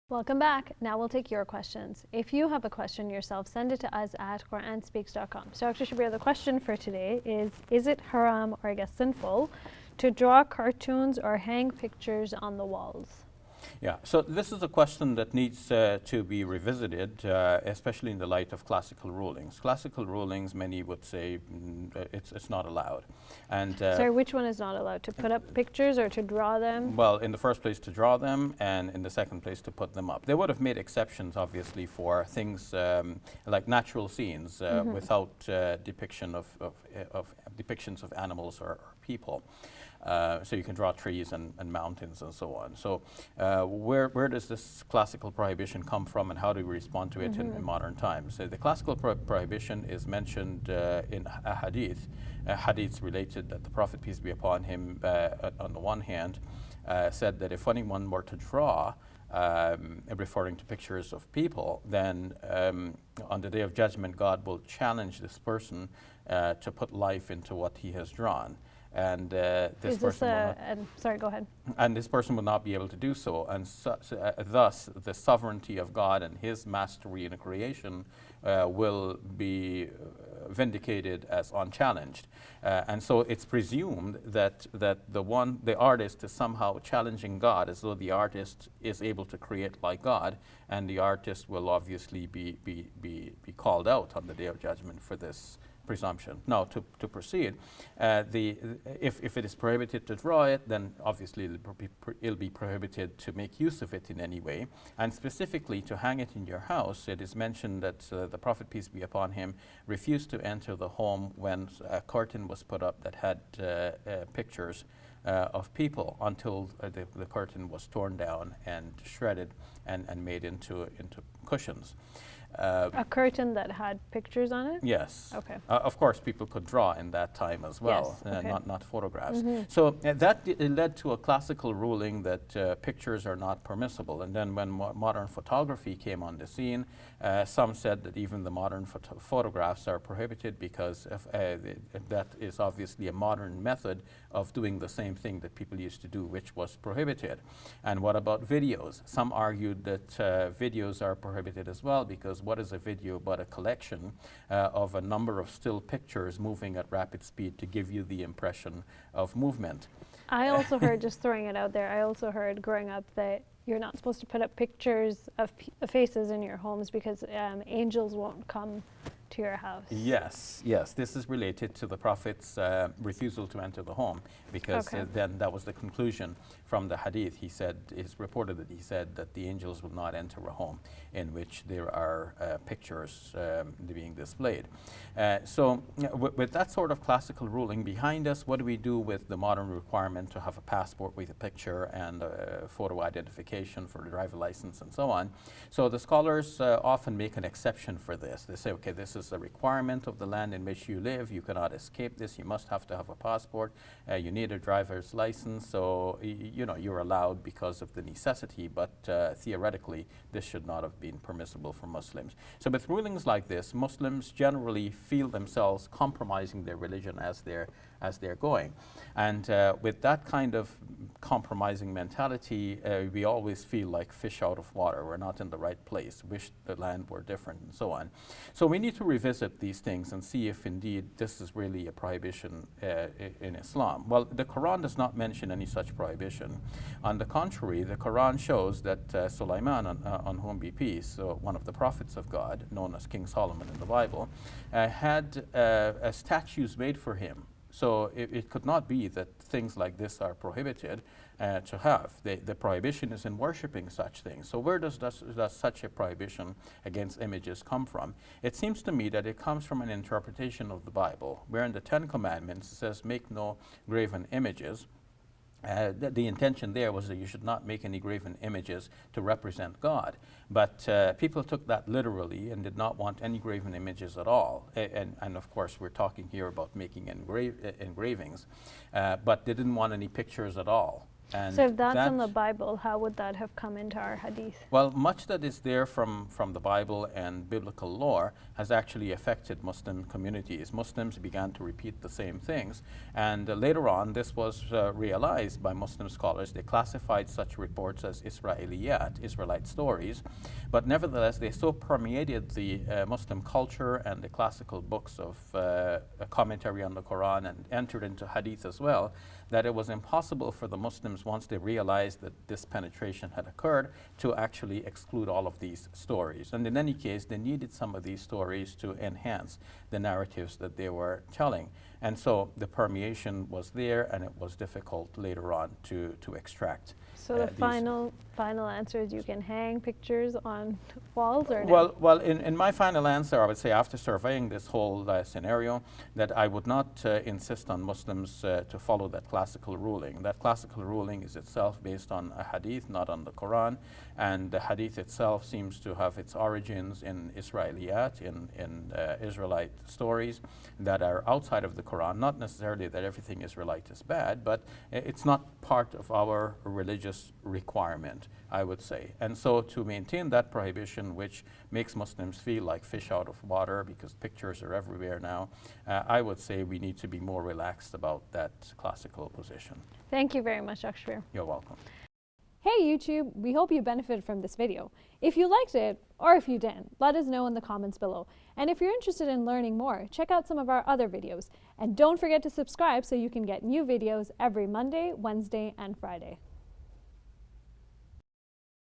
Welcome back. Now we'll take your questions. If you have a question yourself, send it to us at QuranSpeaks.com. So Dr. Shabir, the question for today is it haram, or I guess sinful, to draw cartoons or hang pictures on the walls? Yeah, so this is a question that needs to be revisited, especially in the light of classical rulings. Classical rulings, many would say it's not allowed. And Sorry, which one is not allowed? To put up pictures or to draw them? well, in the first place to draw them, and in the second place to put them up. They would have made exceptions, obviously, for things like natural scenes without depiction of depictions of animals or people. So you can draw trees and mountains and so on. So where does this classical prohibition come from, and how do we respond to it in modern times? So the classical prohibition is mentioned in a hadith. Hadiths related that the Prophet, peace be upon him, on the one hand, said that if anyone were to draw, referring to pictures of people, then on the Day of Judgment, God will challenge this person to put life into what he has drawn. And this person sorry, go ahead. And this person will not be able to do so, and thus the sovereignty of God and His mastery in creation will be vindicated as unchallenged. And so it's presumed that the artist is somehow challenging God, as though the artist is able to create like God, and the artist will obviously be called out on the Day of Judgment for this presumption. Now, to proceed, if it is prohibited to draw it, then obviously it'll be prohibited to make use of it in any way, and specifically to hang it in your house. It is mentioned that the Prophet, peace be upon him, refused to enter the home when a curtain was put up that had pictures of people, until the curtain was torn down and shredded and made into cushions. A curtain that had pictures on it? Yes. Okay. Of course, people could draw in that time as well, Yes, okay. not photographs. So that led to a classical ruling that pictures are not permissible. And then when modern photography came on the scene, some said that even the modern photographs are prohibited, because that is obviously a modern method of doing the same thing that people used to do, which was prohibited. And what about videos? Some argued that videos are prohibited as well, because what is a video but a collection of a number of still pictures moving at rapid speed to give you the impression of movement? I also heard, just throwing it out there, I also heard growing up that you're not supposed to put up pictures of faces in your homes because angels won't come to your house. Yes, this is related to the Prophet's refusal to enter the home, because then that was the conclusion from the hadith. He said, it's reported that he said that the angels will not enter a home in which there are pictures being displayed. So with that sort of classical ruling behind us, what do we do with the modern requirement to have a passport with a picture and photo identification for the driver license and so on? So the scholars often make an exception for this. They say, okay, this is a requirement of the land in which you live. You cannot escape this. You must have to have a passport. You need a driver's license. So you're allowed because of the necessity, but theoretically this should not have been permissible for Muslims. So with rulings like this, Muslims generally feel themselves compromising their religion as they're going. And with that kind of compromising mentality, we always feel like fish out of water. We're not in the right place, wish the land were different, and so on. So we need to revisit these things and see if indeed this is really a prohibition in Islam. Well, the Quran does not mention any such prohibition. On the contrary, the Quran shows that Sulaiman, on whom be peace, one of the prophets of God, known as King Solomon in the Bible, had statues made for him. So it could not be that things like this are prohibited to have. The prohibition is in worshipping such things. So where does such a prohibition against images come from? It seems to me that it comes from an interpretation of the Bible, where in the Ten Commandments it says, make no graven images. The intention there was that you should not make any graven images to represent God. But people took that literally and did not want any graven images at all. And of course, we're talking here about making engravings. But they didn't want any pictures at all. And so if that's in the Bible, how would that have come into our hadith? Well, much that is there from the Bible and biblical lore has actually affected Muslim communities. Muslims began to repeat the same things. And later on, this was realized by Muslim scholars. They classified such reports as Israeliyat, Israelite stories. But nevertheless, they so permeated the Muslim culture and the classical books of a commentary on the Quran and entered into hadith as well, that it was impossible for the Muslims, once they realized that this penetration had occurred, to actually exclude all of these stories. And in any case, they needed some of these stories to enhance the narratives that they were telling. And so the permeation was there, and it was difficult later on to extract. So the final answer is you can hang pictures on walls, or no? Well, in my final answer, I would say, after surveying this whole scenario, that I would not insist on Muslims to follow that classical ruling. That classical ruling is itself based on a hadith, not on the Quran, and the hadith itself seems to have its origins in Israeliyat, in Israelite stories that are outside of the Quran. Not necessarily that everything Israelite is bad, but it's not part of our religious requirement, I would say. And so to maintain that prohibition, which makes Muslims feel like fish out of water because pictures are everywhere now, I would say we need to be more relaxed about that classical position. Thank you very much, Dr. Shabir. You're welcome. Hey YouTube, we hope you benefited from this video. If you liked it, or if you didn't, let us know in the comments below. And if you're interested in learning more, check out some of our other videos. And don't forget to subscribe so you can get new videos every Monday, Wednesday, and Friday.